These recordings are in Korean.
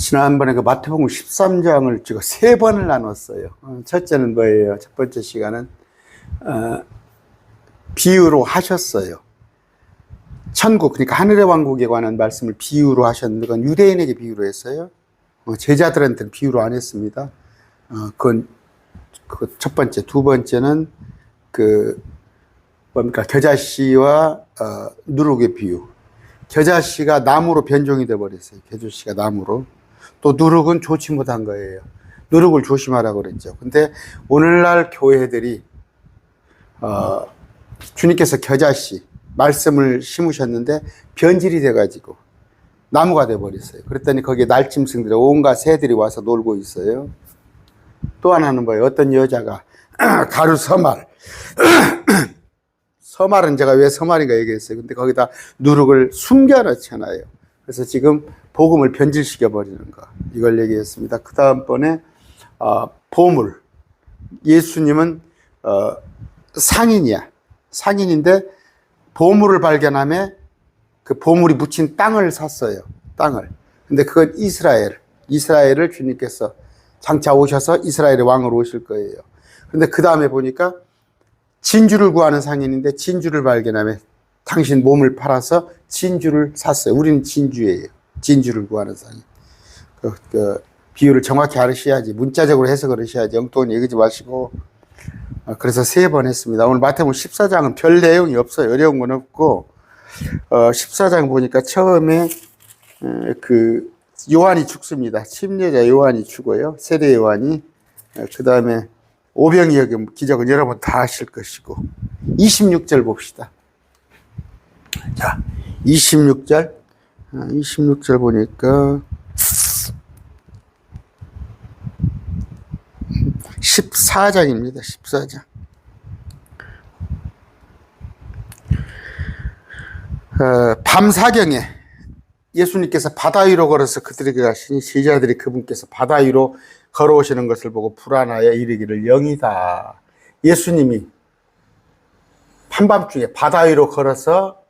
지난번에 그 마태복음 13장을 제가 3번을 나눴어요. 첫째는 뭐예요? 첫 번째 시간은 비유로 하셨어요. 천국, 그러니까 하늘의 왕국에 관한 말씀을 비유로 하셨는데 그건 유대인에게 비유로 했어요. 제자들한테는 비유로 안 했습니다. 그건 첫 번째. 두 번째는 겨자씨와 누룩의 비유. 겨자씨가 나무로 변종이 돼 버렸어요. 겨자씨가 나무로. 또 누룩은 좋지 못한 거예요. 누룩을 조심하라고 그랬죠. 근데 오늘날 교회들이 주님께서 겨자씨 말씀을 심으셨는데 변질이 돼가지고 나무가 돼버렸어요. 그랬더니 거기에 날짐승들, 온갖 새들이 와서 놀고 있어요. 또 하나는 뭐예요? 어떤 여자가 가루 서말 서말은 제가 왜 서말인가 얘기했어요. 근데 거기다 누룩을 숨겨놓잖아요. 그래서 지금 복음을 변질시켜 버리는 거, 이걸 얘기했습니다. 그 다음번에 보물. 예수님은 상인이야. 상인인데 보물을 발견하며 그 보물이 묻힌 땅을 샀어요. 땅을. 근데 그건 이스라엘을 주님께서 장차 오셔서 이스라엘의 왕으로 오실 거예요. 근데 그 다음에 보니까 진주를 구하는 상인인데 진주를 발견하며 당신 몸을 팔아서 진주를 샀어요. 우리는 진주예요. 진주를 구하는 상인. 비유를 정확히 알으셔야지. 문자적으로 해석을 하셔야지. 엉뚱한 얘기하지 마시고. 그래서 3번 했습니다. 오늘 마태복음 14장은 별 내용이 없어요. 어려운 건 없고, 14장 보니까 처음에 요한이 죽습니다. 침례자 요한이 죽어요. 세례 요한이. 그 다음에 오병이어의 기적은 여러분 다 아실 것이고. 26절 봅시다. 자, 26절 보니까 14장입니다. 14장. 밤 사경에 예수님께서 바다 위로 걸어서 그들에게 가시니 제자들이 그분께서 바다 위로 걸어오시는 것을 보고 불안하여 이르기를 영이다. 예수님이 한밤중에 바다 위로 걸어서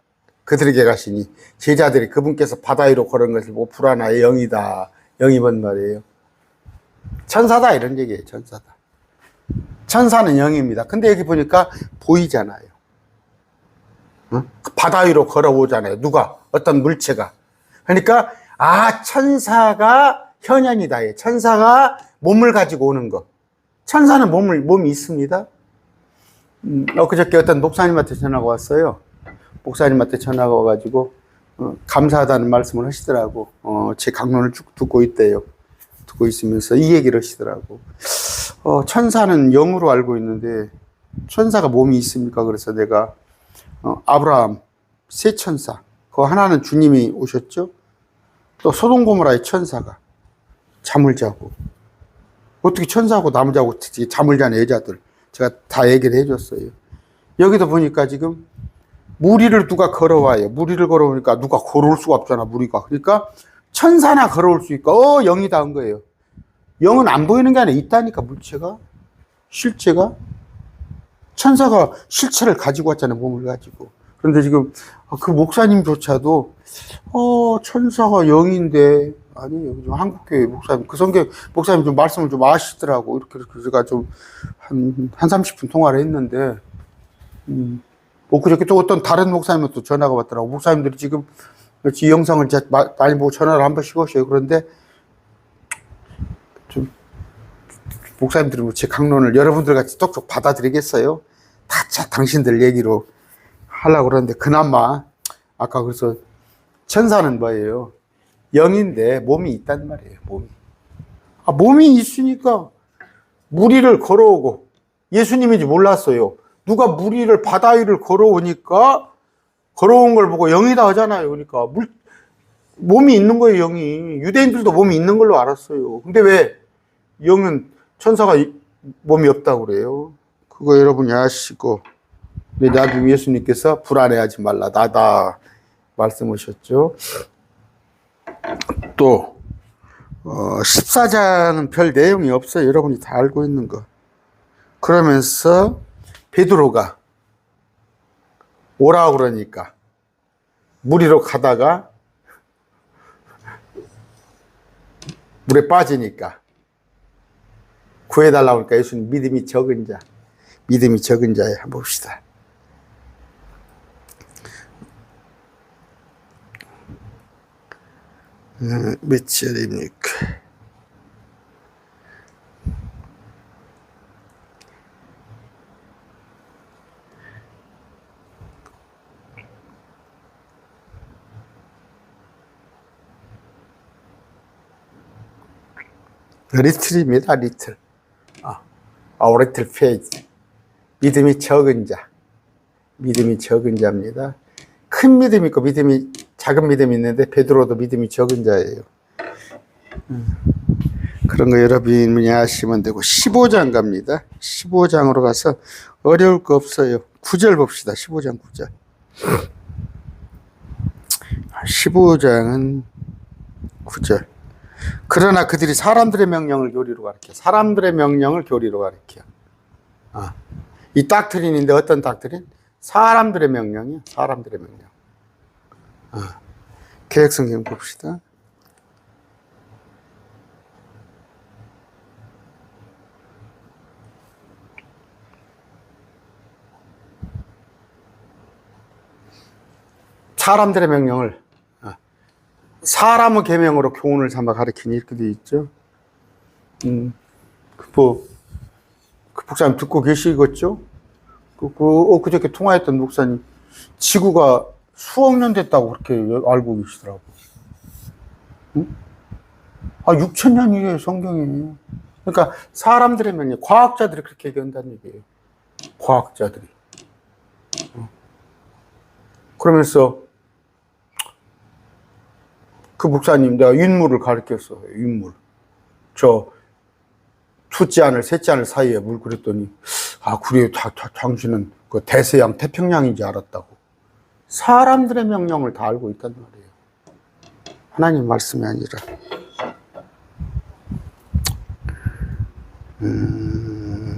그들에게 가시니 제자들이 그분께서 바다 위로 걸은 것을 보고 불안하여 영이다. 영이 뭔 말이에요? 천사다, 이런 얘기예요. 천사다. 천사는 영입니다. 근데 여기 보니까 보이잖아요. 바다 위로 걸어오잖아요. 누가? 어떤 물체가. 그러니까 천사가 현현이다. 천사가 몸을 가지고 오는 것. 천사는 몸이 있습니다. 엊그저께 어떤 목사님한테 전화가 왔어요. 목사님한테 전화가 와가지고 감사하다는 말씀을 하시더라고. 제 강론을 쭉 듣고 있대요. 듣고 있으면서 이 얘기를 하시더라고. 천사는 영으로 알고 있는데 천사가 몸이 있습니까? 그래서 내가 아브라함 세 천사, 그 하나는 주님이 오셨죠. 또 소돔 고모라의 천사가 잠을 자고, 어떻게 천사하고 남을 자고 잠을 자는 여자들, 제가 다 얘기를 해줬어요. 여기도 보니까 지금 무리를 누가 걸어와요. 무리를 걸어오니까 누가 걸어올 수가 없잖아, 무리가. 그러니까 천사나 걸어올 수 있고 영이다 한 거예요. 영은 안 보이는 게 아니라 있다니까. 물체가, 실체가. 천사가 실체를 가지고 왔잖아요. 몸을 가지고. 그런데 지금 그 목사님조차도 천사가 영인데, 아니에요. 한국교회 목사님, 그 성경 목사님 좀 말씀을 좀 아시더라고. 이렇게 제가 좀 한 30분 통화를 했는데, 그저께 또 어떤 다른 목사님한테 또 전화가 왔더라고. 목사님들이 지금 이 영상을 많이 보고 전화를 한 번씩 오셔요. 그런데 좀 목사님들이 제 강론을 여러분들 같이 똑똑 받아들이겠어요? 다 당신들 얘기로 하려고 그러는데, 그나마 아까 그래서 천사는 뭐예요? 영인데 몸이 있단 말이에요. 몸이 있으니까 무리를 걸어오고, 예수님인지 몰랐어요. 누가 무리를 바다 위를 걸어오니까 걸어온 걸 보고 영이다 하잖아요. 그러니까 몸이 있는 거예요. 영이. 유대인들도 몸이 있는 걸로 알았어요. 근데 왜 영은, 천사가 몸이 없다고 그래요? 그거 여러분이 아시고. 근데 나중에 예수님께서 불안해하지 말라, 나다 말씀하셨죠. 또 14장은 별 내용이 없어요. 여러분이 다 알고 있는 거. 그러면서 베드로가 오라고 그러니까 무리로 가다가 물에 빠지니까 구해달라고 하니까 예수님 믿음이 적은 자, 믿음이 적은 자에 한번 봅시다. 몇 절입니까? 리틀입니다, 리틀. 리틀 페이지. 믿음이 적은 자. 믿음이 적은 자입니다. 큰 믿음이 있고 작은 믿음이 있는데 베드로도 믿음이 적은 자예요. 그런 거 여러분이 아시면 되고 15장 갑니다. 15장으로 가서 어려울 거 없어요. 9절 봅시다. 15장 9절. 15장은 9절. 그러나 그들이 사람들의 명령을 교리로 가르쳐. 사람들의 명령을 교리로 가르쳐. 이 닥트린인데 어떤 닥트린? 사람들의 명령이야. 사람들의 명령. 개혁성경 봅시다. 사람들의 명령을 사람의 계명으로 교훈을 삼아 가르치니 이렇게 되어 있죠. 그 목사님 듣고 계시겠죠? 그저께 통화했던 목사님 지구가 수억 년 됐다고 그렇게 알고 계시더라고. 6,000년이에요, 성경에. 그러니까 사람들의 명령, 과학자들이 그렇게 얘기한다는 얘기예요. 과학자들이. 그러면서 그 목사님, 내가 윤물을 가르쳤어요. 윤물. 둘째 하늘, 셋째 하늘 사이에 물 그랬더니, 그래요. 당신은 그 대서양, 태평양인지 알았다고. 사람들의 명령을 다 알고 있단 말이에요. 하나님 말씀이 아니라.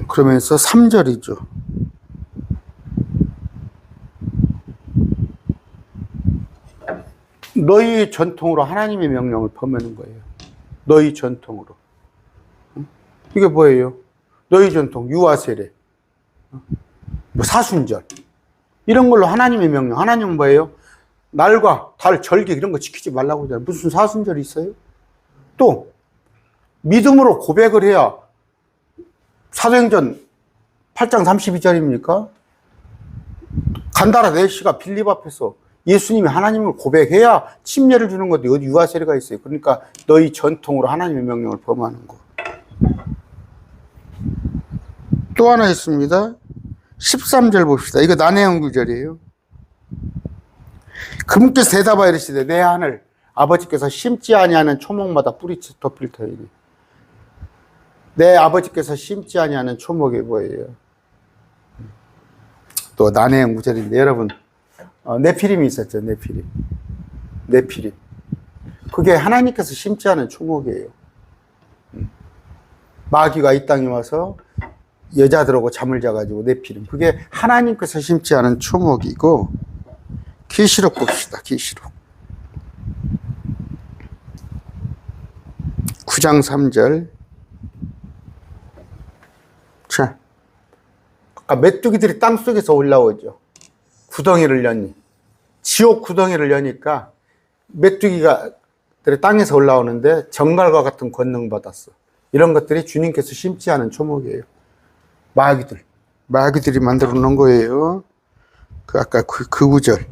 그러면서 3절이죠. 너희 전통으로 하나님의 명령을 범하는 거예요. 너희 전통으로. 이게 뭐예요? 너희 전통, 유아세례, 사순절. 이런 걸로 하나님의 명령. 하나님은 뭐예요? 날과 달, 절기 이런 거 지키지 말라고 하잖아요. 무슨 사순절이 있어요? 또 믿음으로 고백을 해야 사도행전 8장 32절입니까? 간다라 네시가 빌립 앞에서 예수님이 하나님을 고백해야 침례를 주는 건데 어디 유아세례가 있어요. 그러니까 너희 전통으로 하나님의 명령을 범하는 거. 또 하나 있습니다. 13절 봅시다. 이거 난해한 구절이에요. 그분께서 대답하여 이르시되 내 하늘 아버지께서 심지 아니하는 초목마다 뿌리 덮일 터이니. 내 아버지께서 심지 아니하는 초목이 뭐예요? 또 난해한 구절인데 여러분, 네피림이 있었죠. 네피림. 그게 하나님께서 심지 않은 초목이에요. 마귀가 이 땅에 와서 여자들하고 잠을 자가지고 네피림. 그게 하나님께서 심지 않은 초목이고. 계시록 봅시다. 계시록 9장 3절. 자, 아까 메뚜기들이 땅속에서 올라오죠. 구덩이를 여니, 지옥 구덩이를 여니까 메뚜기가 땅에서 올라오는데 정갈과 같은 권능 받았어. 이런 것들이 주님께서 심지 않은 초목이에요. 마귀들이 만들어 놓은 거예요. 아까 그 구절,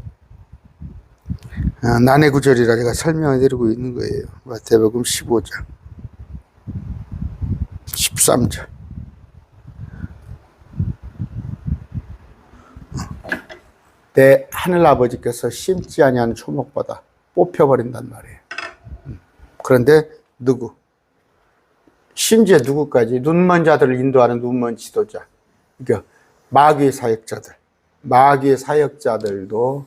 난해 구절이라 제가 설명해 드리고 있는 거예요. 마태복음 15장 13절. 내 하늘아버지께서 심지 아니하는 초목보다 뽑혀버린단 말이에요. 그런데 누구? 심지어 누구까지? 눈먼 자들을 인도하는 눈먼 지도자. 그러니까 마귀의 사역자들도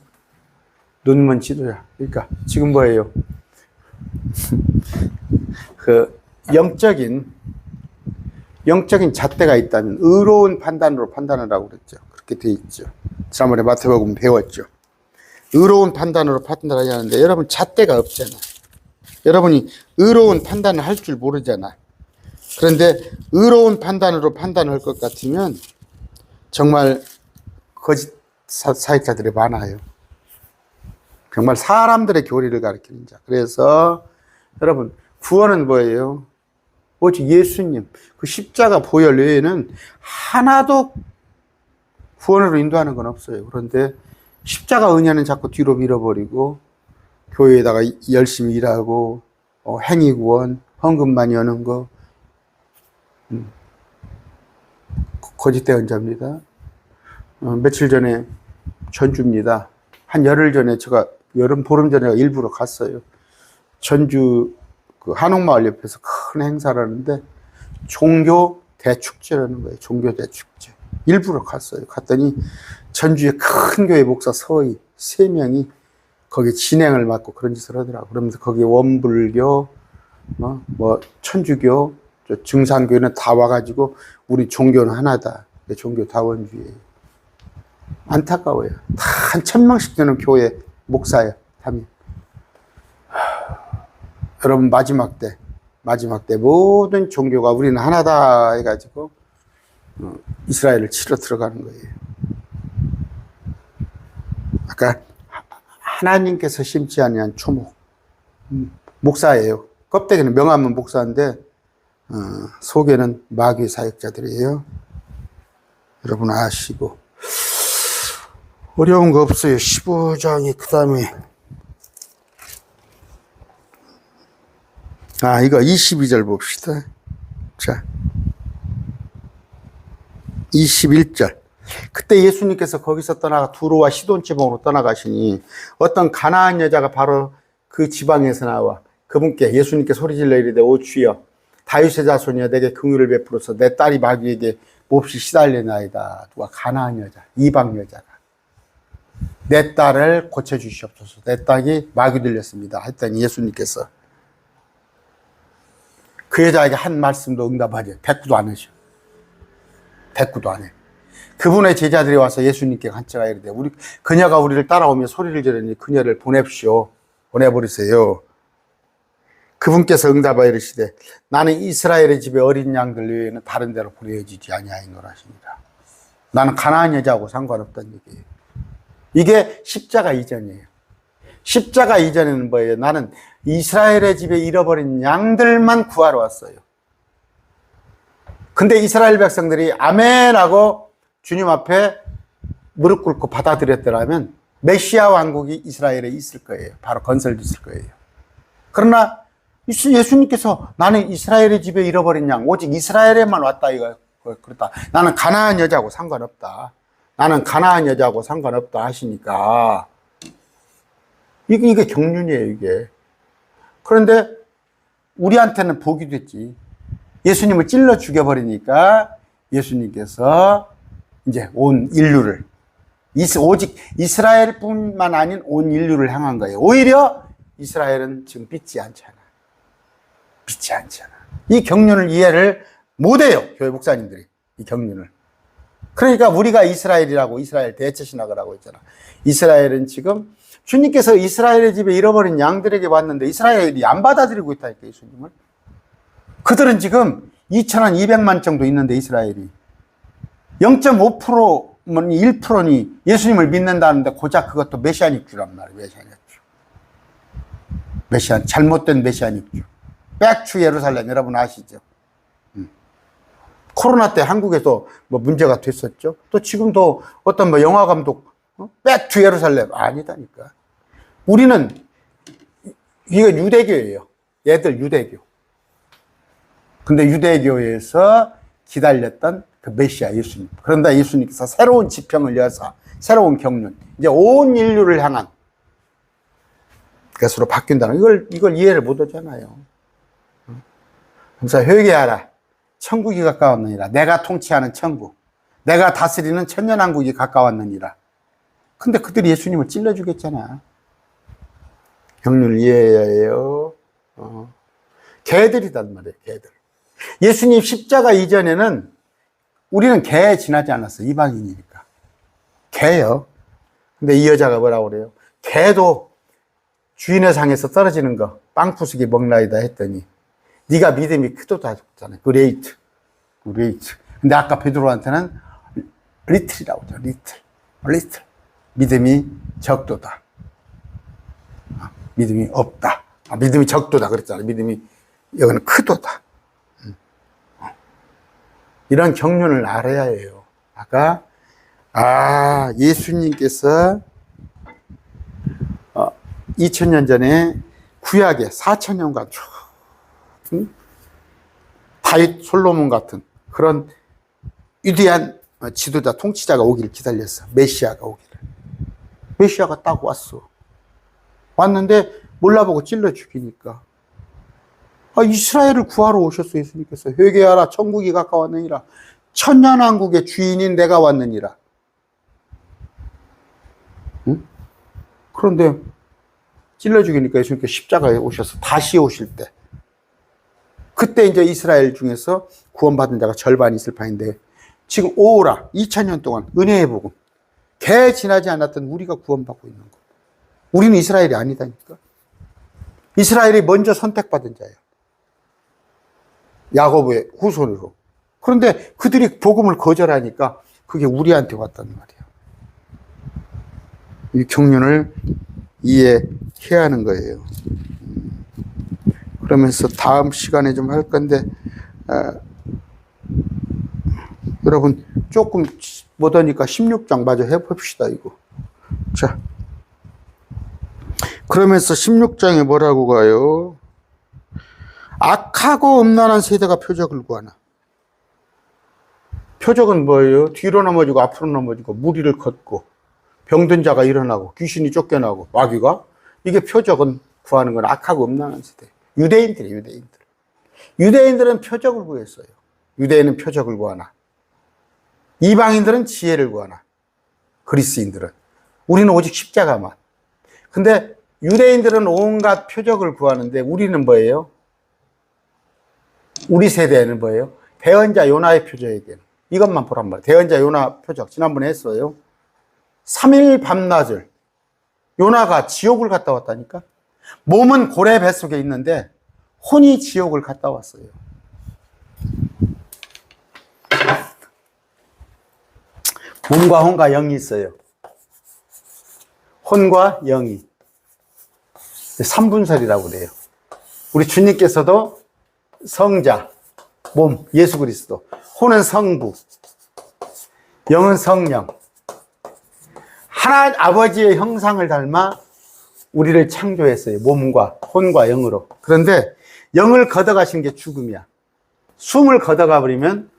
눈먼 지도자. 그러니까 지금 뭐예요? 그 영적인 잣대가 있다면 의로운 판단으로 판단을 하고 그랬죠. 그렇게 돼 있죠. 지난번에 마태복음 배웠죠. 의로운 판단으로 판단하지 않는데 여러분 잣대가 없잖아요. 여러분이 의로운 판단을 할 줄 모르잖아. 그런데 의로운 판단으로 판단할 것 같으면 정말 거짓 사역자들이 많아요. 정말 사람들의 교리를 가르치는 자. 그래서 여러분, 구원은 뭐예요? 오직 예수님, 그 십자가 보혈 외에는 하나도 구원으로 인도하는 건 없어요. 그런데 십자가 은혜는 자꾸 뒤로 밀어버리고 교회에다가 열심히 일하고 행위구원, 헌금만 여는 거 거짓 대언자입니다. 며칠 전에 전주입니다. 한 열흘 전에 제가 보름 전에 일부러 갔어요. 전주 그 한옥마을 옆에서 큰 행사를 하는데 종교 대축제라는 거예요. 종교 대축제. 일부러 갔어요. 갔더니 전주의 큰 교회 목사 서희 3명이 거기 진행을 맡고 그런 짓을 하더라고요. 그러면서 거기 원불교, 천주교, 증산교회는 다 와가지고 우리 종교는 하나다. 종교 다원주의예요. 안타까워요. 다 한 1000명씩 되는 교회 목사예요. 여러분 마지막 때 모든 종교가 우리는 하나다 해가지고 이스라엘을 치러 들어가는 거예요. 아까 하나님께서 심지 아니한 초목 목사예요. 껍데기는 명함은 목사인데 속에는 마귀 사역자들이에요. 여러분 아시고 어려운 거 없어요. 15장이 그 다음에 이거 22절 봅시다. 자, 21절. 그때 예수님께서 거기서 떠나가 두로와 시돈 지방으로 떠나가시니 어떤 가나안 여자가 바로 그 지방에서 나와 그분께 예수님께 소리질러 이르되 오 주여 다윗의 자손이여 내게 긍휼을 베풀어서 내 딸이 마귀에게 몹시 시달리나이다. 누가 가나안 여자, 이방 여자가 내 딸을 고쳐주시옵소서. 내 딸이 마귀 들렸습니다. 했더니 예수님께서 그 여자에게 한 말씀도 응답하지. 대꾸도 안 하셔. 대꾸도 안 해. 그분의 제자들이 와서 예수님께 간청하 이르되 그녀가 우리를 따라오며 소리를 지르니 그녀를 보냅시오. 보내버리세요. 그분께서 응답하여 이르시되 나는 이스라엘의 집에 어린 양들 외에는 다른 데로 보내지지 아니하였노라 하시니라. 나는 가나안 여자하고 상관없다는 얘기예요. 이게 십자가 이전이에요. 십자가 이전에는 뭐예요? 나는 이스라엘의 집에 잃어버린 양들만 구하러 왔어요. 근데 이스라엘 백성들이 아멘하고 주님 앞에 무릎 꿇고 받아들였더라면 메시아 왕국이 이스라엘에 있을 거예요. 바로 건설됐을 거예요. 그러나 예수님께서 나는 이스라엘의 집에 잃어버린 양 오직 이스라엘에만 왔다 이거 그렇다. 나는 가나안 여자하고 상관없다. 나는 가나안 여자하고 상관없다 하시니까 이게 경륜이에요, 이게. 그런데 우리한테는 복이 됐지. 예수님을 찔러 죽여버리니까 예수님께서 이제 온 인류를, 오직 이스라엘뿐만 아닌 온 인류를 향한 거예요. 오히려 이스라엘은 지금 믿지 않잖아. 믿지 않잖아. 이 경륜을 이해를 못해요, 교회 목사님들이. 이 경륜을. 그러니까 우리가 이스라엘이라고 이스라엘 대체신학을 하고 있잖아. 이스라엘은 지금 주님께서 이스라엘의 집에 잃어버린 양들에게 왔는데 이스라엘이 안 받아들이고 있다니까, 예수님을. 그들은 지금 2,200만 정도 있는데 이스라엘이 0.5%면 1%니 예수님을 믿는다는데 고작 그것도 메시아닉주란 말이에요. 메시아닉주. 잘못된 메시아닉주. 백투 예루살렘 여러분 아시죠? 코로나 때 한국에서 뭐 문제가 됐었죠. 또 지금도 어떤 영화 감독 백투 예루살렘 아니다니까. 우리는 이게 유대교예요. 얘들 유대교. 근데 유대교에서 기다렸던 그 메시아 예수님. 그런데 예수님께서 새로운 지평을 여사 새로운 경륜, 이제 온 인류를 향한 것으로 바뀐다는 이걸 이해를 못 하잖아요. 그래서 회개하라. 천국이 가까웠느니라. 내가 통치하는 천국, 내가 다스리는 천년왕국이 가까웠느니라. 근데 그들이 예수님을 찔러 죽였잖아. 경륜을 이해해야 해요. 개들이단 말이에요, 개들. 예수님 십자가 이전에는 우리는 개에 지나지 않았어. 이방인이니까. 개요. 근데 이 여자가 뭐라고 그래요? 개도 주인의 상에서 떨어지는 거 빵부수기 먹나이다 했더니 네가 믿음이 크도다 했잖아요. 그레이트. 근데 아까 베드로한테는 리틀이라고 하죠. 리틀. 믿음이 적도다. 믿음이 없다. 믿음이 적도다 그랬잖아요. 믿음이 여기는 크도다. 이런 경륜을 알아야 해요. 아까 예수님께서 2000년 전에 구약에 4000년간 쭉 다윗 솔로몬 같은 그런 위대한 지도자 통치자가 오기를 기다렸어. 메시아가 오기를. 메시아가 딱 왔어. 왔는데 몰라보고 찔러 죽이니까 이스라엘을 구하러 오셨어. 예수님께서 회개하라 천국이 가까웠느니라. 천년왕국의 주인인 내가 왔느니라. 응? 그런데 찔러 죽이니까 예수님께서 십자가에 오셔서 다시 오실 때 그때 이제 이스라엘 중에서 구원받은 자가 절반 있을 판인데 지금 오라 2000년 동안 은혜의 복음 개 지나지 않았던 우리가 구원받고 있는 거. 우리는 이스라엘이 아니다니까. 이스라엘이 먼저 선택받은 자예요. 야고보의 후손으로. 그런데 그들이 복음을 거절하니까 그게 우리한테 왔단 말이에요. 이 경륜을 이해해야 하는 거예요. 그러면서 다음 시간에 좀 할 건데 여러분 조금 못하니까 16장 마저 해봅시다 이거. 자, 그러면서 16장에 뭐라고 가요? 악하고 음란한 세대가 표적을 구하나. 표적은 뭐예요? 뒤로 넘어지고 앞으로 넘어지고 무리를 걷고 병든 자가 일어나고 귀신이 쫓겨나고 마귀가. 이게 표적은 구하는 건 악하고 음란한 세대. 유대인들이에요. 유대인들은 표적을 구했어요. 유대인은 표적을 구하나. 이방인들은 지혜를 구하나. 그리스인들은. 우리는 오직 십자가만. 근데 유대인들은 온갖 표적을 구하는데 우리는 뭐예요? 우리 세대는 뭐예요? 대언자 요나의 표적에게는 이것만 보란 말이에요. 대언자 요나 표적 지난번에 했어요. 3일 밤낮을 요나가 지옥을 갔다 왔다니까. 몸은 고래 뱃속에 있는데 혼이 지옥을 갔다 왔어요. 몸과 혼과 영이 있어요. 혼과 영이 3분설이라고 그래요. 우리 주님께서도 성자, 몸, 예수 그리스도, 혼은 성부, 영은 성령. 하나님 아버지의 형상을 닮아 우리를 창조했어요. 몸과 혼과 영으로. 그런데 영을 걷어가신 게 죽음이야. 숨을 걷어가 버리면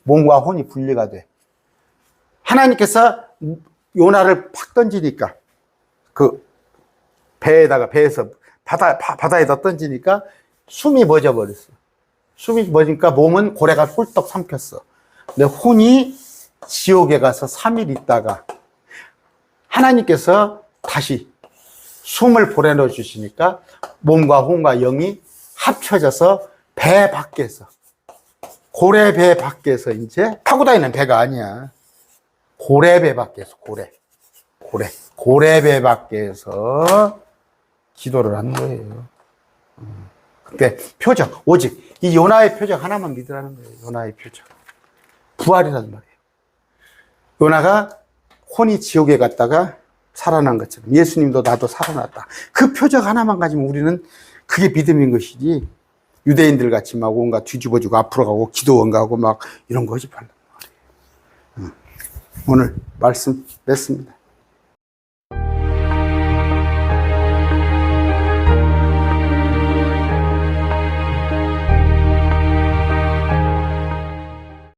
몸과 혼이 분리가 돼. 하나님께서 요나를 팍 던지니까 그 배에서 바다에다 던지니까 숨이 멎어 버렸어. 숨이 멎으니까 몸은 고래가 꿀떡 삼켰어. 근데 혼이 지옥에 가서 3일 있다가 하나님께서 다시 숨을 보내넣어 주시니까 몸과 혼과 영이 합쳐져서 배 밖에서, 고래 배 밖에서 이제 타고 다니는 배가 아니야. 고래 배 밖에서, 고래 배 밖에서 기도를 한 거예요. 그때 표적, 오직 이 요나의 표적 하나만 믿으라는 거예요. 요나의 표적. 부활이라는 말이에요. 요나가 혼이 지옥에 갔다가 살아난 것처럼 예수님도 나도 살아났다. 그 표적 하나만 가지면 우리는 그게 믿음인 것이지 유대인들 같이 막 온갖 뒤집어지고 앞으로 가고 기도원 가고 막 이런 거 하지 말란 말이에요. 오늘 말씀 맺습니다.